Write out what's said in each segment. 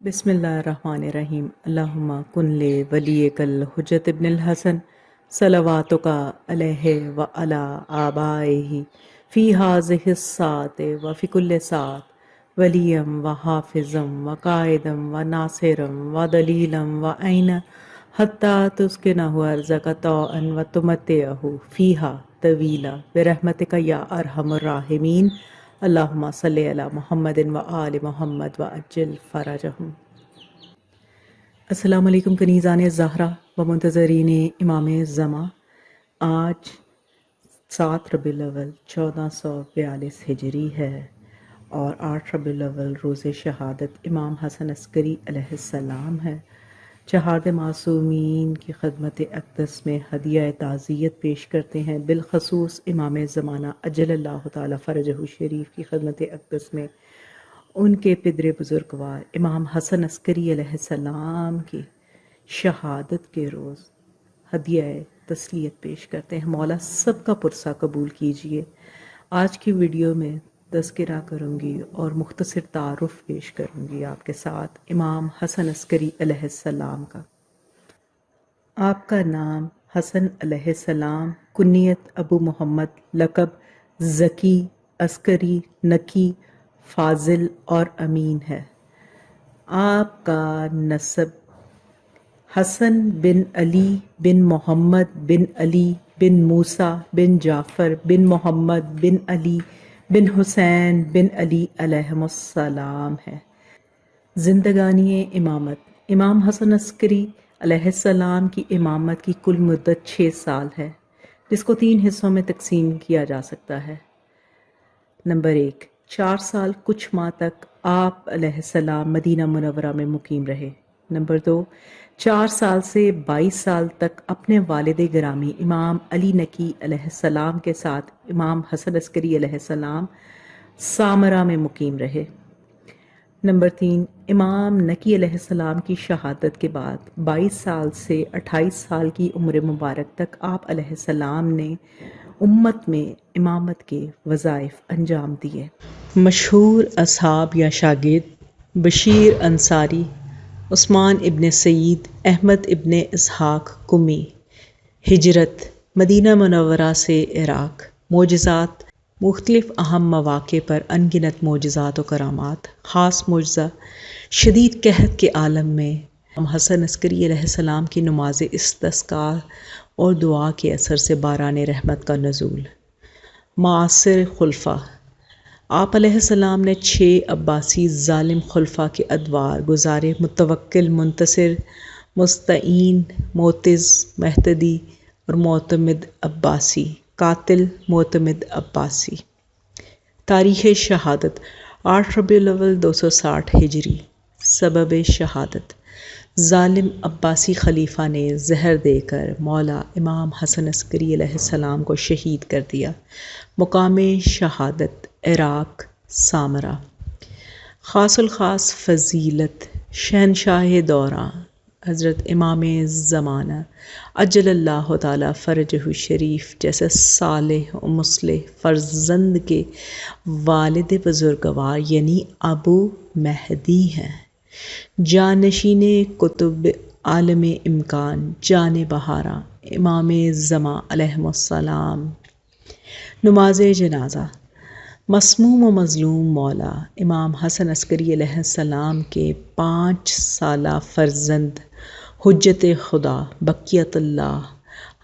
بسم اللہ الرحمن الرحیم اللہم کن لے ولیک الحجت ابن الحسن صلواتک علیہ وعلی آبائہ فی ہذہ الساعۃ وفی کل ساعۃ ولیم وحافظم وقائدم وناصرم ودلیلم وعین حتی تسکنہ ارضک طوعا وتمتعہ فیہا طویلا برحمتک یا ارحم الراحمین اللہم صلی علی محمد وآل محمد وعجل فرجہم۔ السلام علیکم کنیزان زہرا و منتظرین امام زمان۔ آج 7 ربیع الاول 1442 ہجری ہے اور 8 ربیع الاول روز شہادت امام حسن عسکری علیہ السلام ہے۔ چہارد معصومین کی خدمت اقدس میں ہدیہ تعزیت پیش کرتے ہیں، بالخصوص امام زمانہ اجل اللہ تعالی فرجہ شریف کی خدمت اقدس میں ان کے پدر بزرگوار امام حسن عسکری علیہ السلام کی شہادت کے روز ہدیہ تسلیت پیش کرتے ہیں۔ مولا سب کا پرسہ قبول کیجیے۔ آج کی ویڈیو میں تذکرہ کروں گی اور مختصر تعارف پیش کروں گی آپ کے ساتھ امام حسن عسکری علیہ السلام کا۔ آپ کا نام حسن علیہ السلام، کنیت ابو محمد، لقب ذکی، عسکری، نکی، فاضل اور امین ہے۔ آپ کا نسب حسن بن علی بن محمد بن علی بن موسیٰ بن جعفر بن محمد بن علی بن حسین بن علی علیہم السلام ہے۔ زندگانی امامت امام حسن عسکری علیہ السلام کی امامت کی کل مدت 6 سال ہے، جس کو 3 حصوں میں تقسیم کیا جا سکتا ہے۔ نمبر 1، 4 سال کچھ ماہ تک آپ علیہ السلام مدینہ منورہ میں مقیم رہے۔ نمبر 2، 4 سال سے 22 سال تک اپنے والد گرامی امام علی نکی علیہ السلام کے ساتھ امام حسن عسکری علیہ السلام سامرہ میں مقیم رہے۔ نمبر 3، امام نکی علیہ السلام کی شہادت کے بعد 22 سال سے 28 سال کی عمر مبارک تک آپ علیہ السلام نے امت میں امامت کے وظائف انجام دیے۔ مشہور اصحاب یا شاگرد بشیر انصاری، عثمان ابن سعید، احمد ابن اسحاق قمی۔ ہجرت مدینہ منورہ سے عراق۔ معجزات مختلف اہم مواقع پر انگنت معجزات و کرامات۔ خاص معجزہ شدید قحط کے عالم میں امام حسن عسکری علیہ السلام کی نماز استسقاء اور دعا کے اثر سے باران رحمت کا نزول۔ معاصر خلفاء آپ علیہ السلام نے 6 عباسی ظالم خلفاء کے ادوار گزارے: متوکل، منتصر، مستعین، معتز، مہتدی اور معتمد عباسی۔ قاتل معتمد عباسی۔ تاریخ شہادت 8 ربیع الاول 260 ہجری۔ سبب شہادت ظالم عباسی خلیفہ نے زہر دے کر مولا امام حسن عسکری علیہ السلام کو شہید کر دیا۔ مقام شہادت عراق، سامرہ۔ خاص الخاص فضیلت شہنشاہ دوران حضرت امام زمانہ اجل اللہ تعالی فرجہ شریف جیسے صالح و مصلح فرزند کے والد بزرگوار یعنی ابو مہدی ہیں۔ جانشین کتب عالم امکان جان بہارا امام زمان علیہ السلام۔ نماز جنازہ مسموم و مظلوم مولا امام حسن عسکری علیہ السلام کے 5 سالہ فرزند حجت خدا بقیت اللہ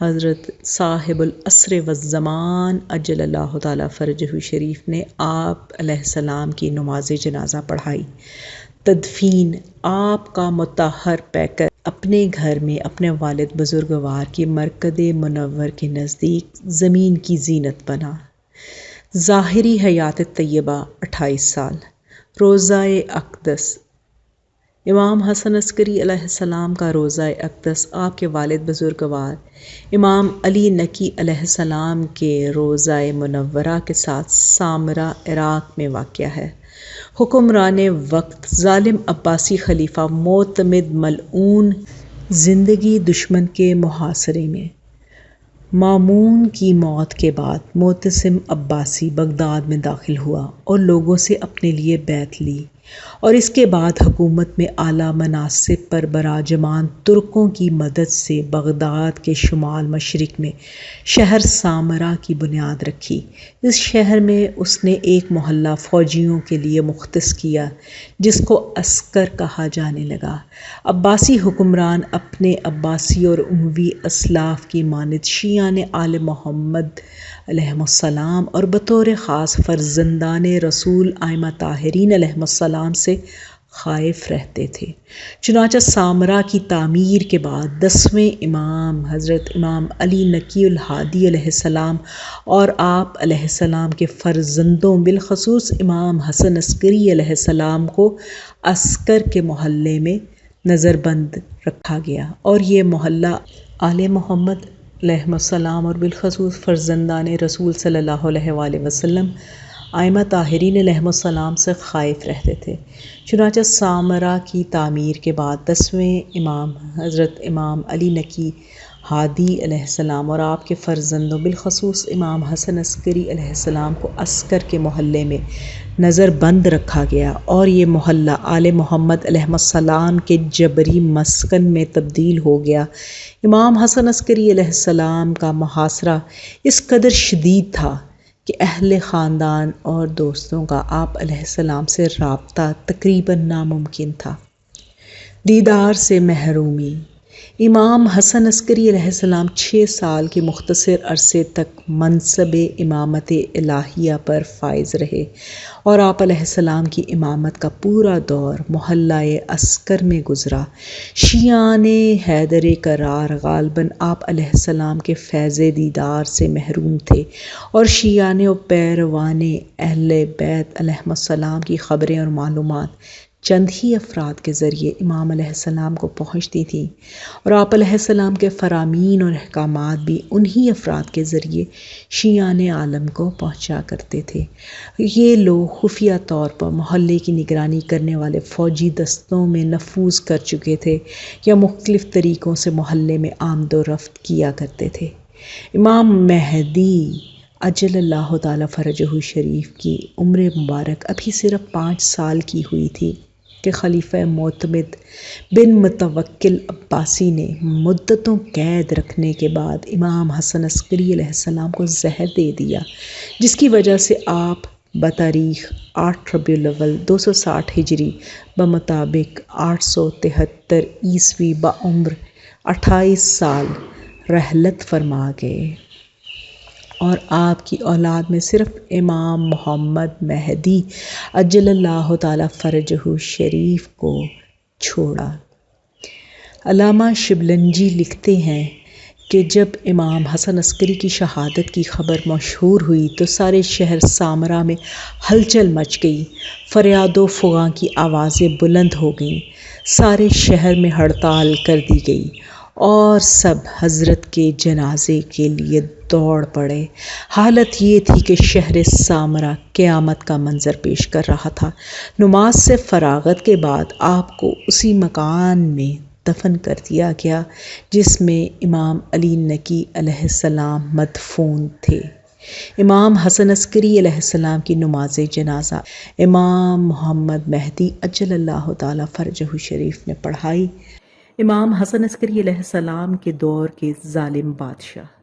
حضرت صاحب العصر والزمان اجل اللہ تعالی فرجہ شریف نے آپ علیہ السلام کی نماز جنازہ پڑھائی۔ تدفین آپ کا مطہر پیکر اپنے گھر میں اپنے والد بزرگوار کی مرکز منور کے نزدیک زمین کی زینت بنا۔ ظاہری حیات طیبہ 28 سال۔ روضہ اقدس امام حسن عسکری علیہ السلام کا روضہ اقدس آپ کے والد بزرگوار امام علی نکی علیہ السلام کے روضہ منورہ کے ساتھ سامرہ عراق میں واقع ہے۔ حکمران وقت ظالم عباسی خلیفہ معتمد ملعون، زندگی دشمن کے محاصرے میں۔ مامون کی موت کے بعد معتصم عباسی بغداد میں داخل ہوا اور لوگوں سے اپنے لیے بیعت لی۔ اور اس کے بعد حکومت میں اعلیٰ مناصب پر براجمان ترکوں کی مدد سے بغداد کے شمال مشرق میں شہر سامرا کی بنیاد رکھی۔ اس شہر میں اس نے ایک محلہ فوجیوں کے لیے مختص کیا جس کو عسکر کہا جانے لگا۔ عباسی حکمران اپنے عباسی اور اموی اسلاف کی مانند شیعان آل محمد علیہم السلام اور بطور خاص فرزندان رسول ائمہ طاہرین علیہم السلام سے خائف رہتے تھے۔ چنانچہ سامرا کی تعمیر کے بعد 10ویں امام حضرت امام علی نقی الہادی علیہ السلام اور آپ علیہ السلام کے فرزندوں بالخصوص امام حسن عسکری علیہ السلام کو عسکر کے محلے میں نظر بند رکھا گیا، اور یہ محلہ آل محمد علیہ السلام اور بالخصوص فرزندان رسول صلی اللہ علیہ وآلہ وسلم ائمہ طاہرین علیہ السلام سے خائف رہتے تھے۔ چنانچہ سامرا کی تعمیر کے بعد 10ویں امام حضرت امام علی نقی ہادی علیہ السلام اور آپ کے فرزندوں بالخصوص امام حسن عسکری علیہ السلام کو عسکر کے محلے میں نظر بند رکھا گیا، اور یہ محلہ آل محمد علیہ السلام کے جبری مسکن میں تبدیل ہو گیا۔ امام حسن عسکری علیہ السلام کا محاصرہ اس قدر شدید تھا کہ اہل خاندان اور دوستوں کا آپ علیہ السلام سے رابطہ تقریباً ناممکن تھا۔ دیدار سے محرومی۔ امام حسن عسکری علیہ السلام 6 سال کے مختصر عرصے تک منصب امامت الہیہ پر فائز رہے، اور آپ علیہ السلام کی امامت کا پورا دور محلہ عسکر میں گزرا۔ شیعان حیدر کرار غالباً آپ علیہ السلام کے فیض دیدار سے محروم تھے، اور شیعان و پیروان اہل بیت علیہ السلام کی خبریں اور معلومات چند ہی افراد کے ذریعے امام علیہ السلام کو پہنچتی تھیں، اور آپ علیہ السلام کے فرامین اور احکامات بھی انہی افراد کے ذریعے شیعان عالم کو پہنچا کرتے تھے۔ یہ لوگ خفیہ طور پر محلے کی نگرانی کرنے والے فوجی دستوں میں نفوذ کر چکے تھے یا مختلف طریقوں سے محلے میں آمد و رفت کیا کرتے تھے۔ امام مہدی عجل اللہ تعالی فرجہ شریف کی عمر مبارک ابھی صرف 5 سال کی ہوئی تھی کہ خلیفہ معتمد بن متوکل عباسی نے مدتوں قید رکھنے کے بعد امام حسن عسکری علیہ السلام کو زہر دے دیا، جس کی وجہ سے آپ بتاریخ 8 ربیع الاول 260 ہجری بمطابق 873 عیسوی بعمر 28 سال رحلت فرما گئے، اور آپ کی اولاد میں صرف امام محمد مہدی عجل اللہ تعالی فرجہ شریف کو چھوڑا۔ علامہ شبلنجی لکھتے ہیں کہ جب امام حسن عسکری کی شہادت کی خبر مشہور ہوئی تو سارے شہر سامرا میں ہلچل مچ گئی، فریاد و فغاں کی آوازیں بلند ہو گئیں، سارے شہر میں ہڑتال کر دی گئی، اور سب حضرت کے جنازے کے لیے دوڑ پڑے۔ حالت یہ تھی کہ شہر سامرا قیامت کا منظر پیش کر رہا تھا۔ نماز سے فراغت کے بعد آپ کو اسی مکان میں دفن کر دیا گیا جس میں امام علی نقی علیہ السلام مدفون تھے۔ امام حسن عسکری علیہ السلام کی نماز جنازہ امام محمد مہدی عجل اللہ تعالی فرجہ شریف نے پڑھائی۔ امام حسن عسکری علیہ السلام کے دور کے ظالم بادشاہ۔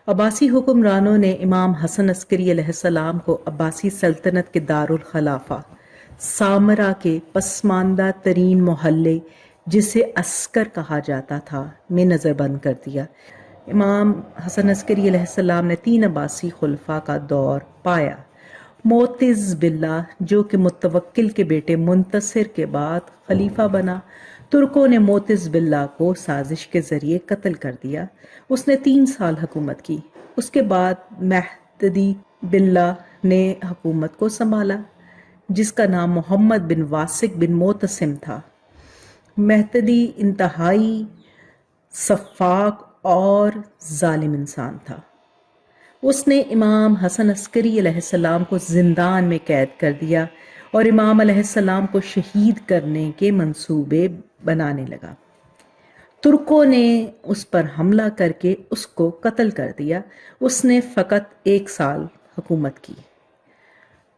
عباسی حکمرانوں نے امام حسن عسکری علیہ السلام کو عباسی سلطنت کے دارالخلافہ سامرا کے پسماندہ ترین محلے جسے عسکر کہا جاتا تھا میں نظر بند کر دیا۔ امام حسن عسکری علیہ السلام نے 3 عباسی خلفاء کا دور پایا۔ معتز باللہ جو کہ متوکل کے بیٹے منتصر کے بعد خلیفہ بنا، ترکوں نے معتز باللہ کو سازش کے ذریعے قتل کر دیا۔ اس نے 3 سال حکومت کی۔ اس کے بعد مہدی باللہ نے حکومت کو سنبھالا، جس کا نام محمد بن واسق بن معتصم تھا۔ مہدی انتہائی سفاک اور ظالم انسان تھا۔ اس نے امام حسن عسکری علیہ السلام کو زندان میں قید کر دیا اور امام علیہ السلام کو شہید کرنے کے منصوبے بنانے لگا۔ ترکوں نے اس پر حملہ کر کے اس کو قتل کر دیا۔ اس نے فقط 1 سال حکومت کی۔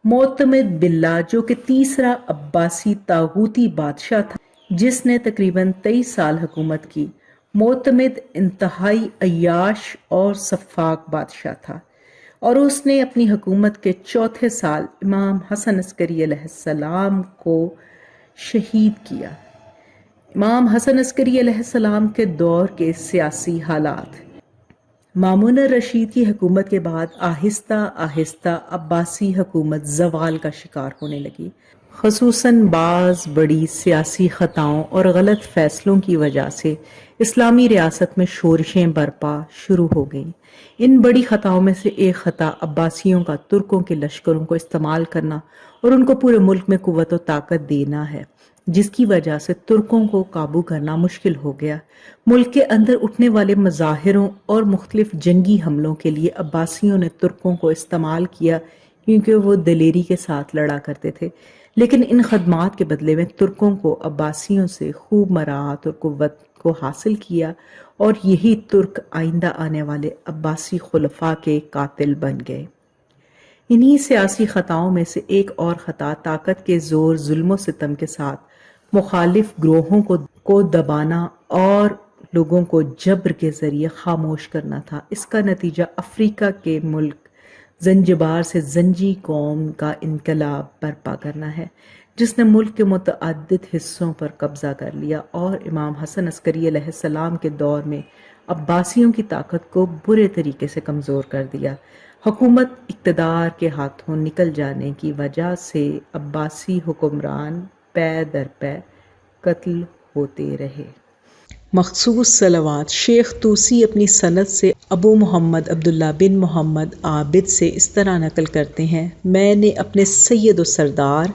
معتمد باللہ جو کہ تیسرا عباسی طاغوتی بادشاہ تھا جس نے تقریباً 23 سال حکومت کی، معتمد انتہائی عیاش اور سفاک بادشاہ تھا، اور اس نے اپنی حکومت کے چوتھے سال امام حسن عسکری علیہ السلام کو شہید کیا۔ امام حسن عسکری علیہ السلام کے دور کے سیاسی حالات۔ مامون الرشید کی حکومت کے بعد آہستہ آہستہ عباسی حکومت زوال کا شکار ہونے لگی، خصوصاً بعض بڑی سیاسی خطاؤں اور غلط فیصلوں کی وجہ سے اسلامی ریاست میں شورشیں برپا شروع ہو گئیں۔ ان بڑی خطاؤں میں سے ایک خطا عباسیوں کا ترکوں کے لشکروں کو استعمال کرنا اور ان کو پورے ملک میں قوت و طاقت دینا ہے، جس کی وجہ سے ترکوں کو قابو کرنا مشکل ہو گیا۔ ملک کے اندر اٹھنے والے مظاہروں اور مختلف جنگی حملوں کے لیے عباسیوں نے ترکوں کو استعمال کیا کیونکہ وہ دلیری کے ساتھ لڑا کرتے تھے، لیکن ان خدمات کے بدلے میں ترکوں کو عباسیوں سے خوب مراعات اور قوت کو حاصل کیا، اور یہی ترک آئندہ آنے والے عباسی خلفاء کے قاتل بن گئے۔ انہی سیاسی خطاؤں میں سے ایک اور خطا طاقت کے زور، ظلم و ستم کے ساتھ مخالف گروہوں کو دبانا اور لوگوں کو جبر کے ذریعے خاموش کرنا تھا۔ اس کا نتیجہ افریقہ کے ملک زنجبار سے زنجی قوم کا انقلاب برپا کرنا ہے، جس نے ملک کے متعدد حصوں پر قبضہ کر لیا اور امام حسن عسکری علیہ السلام کے دور میں عباسیوں کی طاقت کو برے طریقے سے کمزور کر دیا۔ حکومت اقتدار کے ہاتھوں نکل جانے کی وجہ سے عباسی حکمران پے در پے قتل ہوتے رہے۔ مخصوص صلوات۔ شیخ طوسی اپنی سند سے ابو محمد عبداللہ بن محمد عابد سے اس طرح نقل کرتے ہیں: میں نے اپنے سید و سردار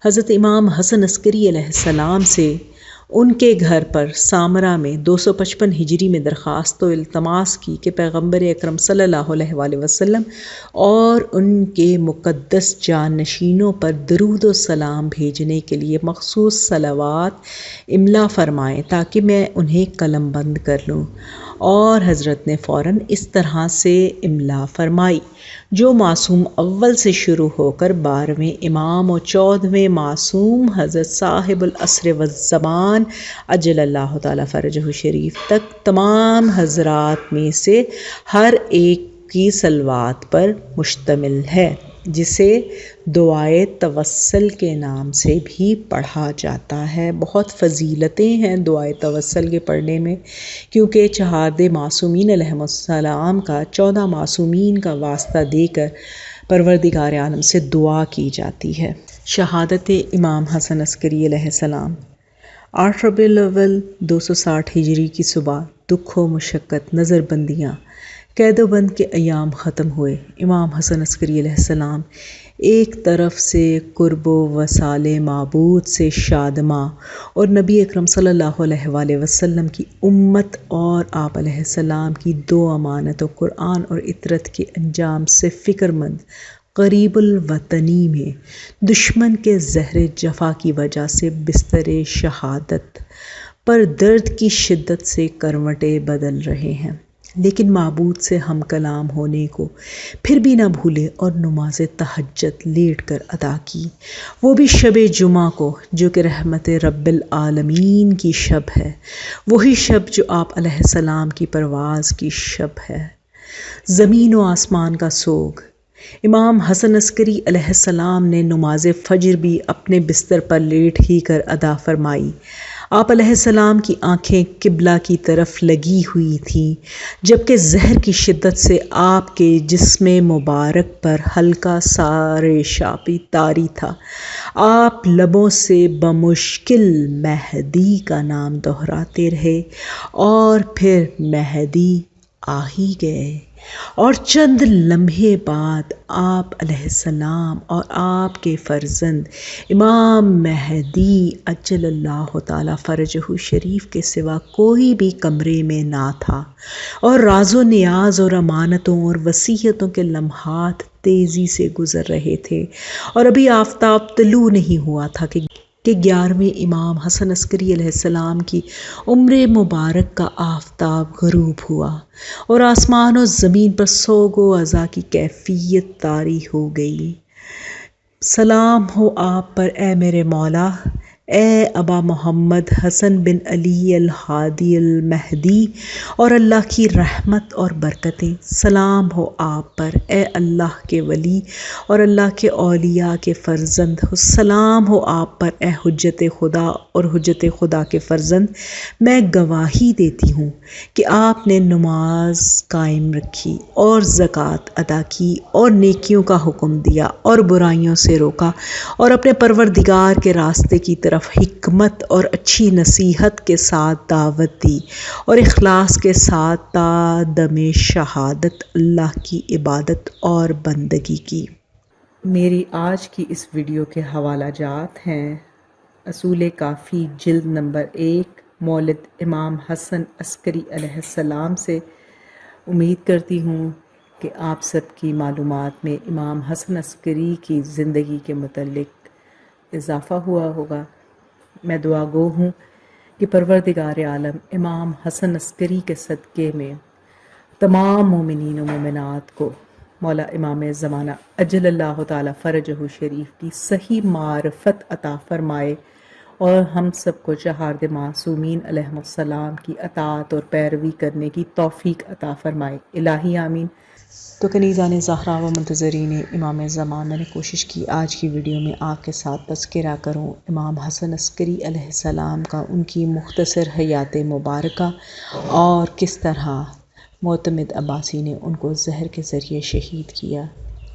حضرت امام حسن عسکری علیہ السلام سے ان کے گھر پر سامرا میں 255 ہجری میں درخواست و التماس کی کہ پیغمبر اکرم صلی اللہ علیہ وآلہ وسلم اور ان کے مقدس جانشینوں پر درود و سلام بھیجنے کے لیے مخصوص صلوات املا فرمائیں تاکہ میں انہیں قلم بند کر لوں، اور حضرت نے فوراً اس طرح سے املا فرمائی: جو معصوم اول سے شروع ہو کر 12ویں امام و 14ویں معصوم حضرت صاحب العصر والزمان عجل اللہ تعالیٰ فرجہ شریف تک تمام حضرات میں سے ہر ایک کی صلوات پر مشتمل ہے، جسے دعائے توسل کے نام سے بھی پڑھا جاتا ہے۔ بہت فضیلتیں ہیں دعائے توسل کے پڑھنے میں، کیونکہ چہارد معصومین علیہم السلام کا 14 معصومین کا واسطہ دے کر پروردگار عالم سے دعا کی جاتی ہے۔ شہادت امام حسن عسکری علیہ السلام۔ 8 ربیع الاول 260 ہجری کی صبح دکھ و مشقت، نظر بندیاں، قید و بند کے ایام ختم ہوئے۔ امام حسن عسکری علیہ السلام ایک طرف سے قرب و وصال معبود سے شادماں اور نبی اکرم صلی اللہ علیہ وآلہ وسلم کی امت اور آپ علیہ السلام کی دو امانت و قرآن اور اطرت کے انجام سے فکر مند، قریب الوطنی میں دشمن کے زہر جفا کی وجہ سے بستر شہادت پر درد کی شدت سے کروٹیں بدل رہے ہیں، لیکن معبود سے ہم کلام ہونے کو پھر بھی نہ بھولے اور نماز تہجد لیٹ کر ادا کی، وہ بھی شب جمعہ کو جو کہ رحمت رب العالمین کی شب ہے، وہی شب جو آپ علیہ السلام کی پرواز کی شب ہے۔ زمین و آسمان کا سوگ۔ امام حسن عسکری علیہ السلام نے نماز فجر بھی اپنے بستر پر لیٹ ہی کر ادا فرمائی۔ آپ علیہ السلام کی آنکھیں قبلہ کی طرف لگی ہوئی تھیں، جبکہ زہر کی شدت سے آپ کے جسم مبارک پر ہلکا سا ریشابی طاری تھا۔ آپ لبوں سے بمشکل مہدی کا نام دہراتے رہے اور پھر مہدی آ ہی گئے، اور چند لمحے بعد آپ علیہ السلام اور آپ کے فرزند امام مہدی عجل اللہ تعالیٰ فرجہ شریف کے سوا کوئی بھی کمرے میں نہ تھا، اور راز و نیاز اور امانتوں اور وصیتوں کے لمحات تیزی سے گزر رہے تھے، اور ابھی آفتاب طلوع نہیں ہوا تھا کہ 11ویں امام حسن عسکری علیہ السلام کی عمر مبارک کا آفتاب غروب ہوا، اور آسمان و زمین پر سوگ و عزا کی کیفیت طاری ہو گئی۔ سلام ہو آپ پر اے میرے مولا، اے ابا محمد حسن بن علی الہادی المہدی، اور اللہ کی رحمت اور برکتیں سلام ہو آپ پر اے اللہ کے ولی اور اللہ کے اولیاء کے فرزند، سلام ہو آپ پر اے حجت خدا اور حجت خدا کے فرزند۔ میں گواہی دیتی ہوں کہ آپ نے نماز قائم رکھی اور زکوٰۃ ادا کی اور نیکیوں کا حکم دیا اور برائیوں سے روکا اور اپنے پروردگار کے راستے کی طرف حکمت اور اچھی نصیحت کے ساتھ دعوت دی اور اخلاص کے ساتھ تا دم شہادت اللہ کی عبادت اور بندگی کی۔ میری آج کی اس ویڈیو کے حوالہ جات ہیں اصول کافی جلد نمبر 1 مولد امام حسن عسکری علیہ السلام سے۔ امید کرتی ہوں کہ آپ سب کی معلومات میں امام حسن عسکری کی زندگی کے متعلق اضافہ ہوا ہوگا۔ میں دعا گو ہوں کہ پروردگار عالم امام حسن عسکری کے صدقے میں تمام مومنین و مومنات کو مولا امام زمانہ اجل اللہ تعالی فرجہ شریف کی صحیح معرفت عطا فرمائے اور ہم سب کو چہارد معصومین علیہ السلام کی اطاعت اور پیروی کرنے کی توفیق عطا فرمائے، الہی آمین۔ تو کنیزان زہرا و منتظرین امام زمان، میں نے کوشش کی آج کی ویڈیو میں آپ کے ساتھ تذکرہ کروں امام حسن عسکری علیہ السلام کا، ان کی مختصر حیات مبارکہ اور کس طرح معتمد عباسی نے ان کو زہر کے ذریعے شہید کیا۔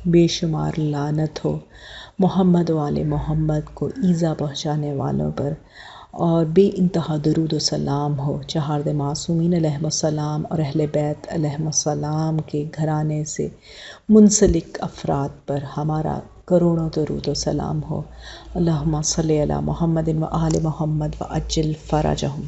بے شمار لعنت ہو محمد و آل محمد کو ایذا پہنچانے والوں پر، اور بے انتہا درود و سلام ہو چہارد معصومین علیہ السلام اور اہل بیت علیہ السلام کے گھرانے سے منسلک افراد پر ہمارا کروڑوں درود و سلام ہو۔ اللہم صلی علی محمد و آل محمد و عجل فرجہم۔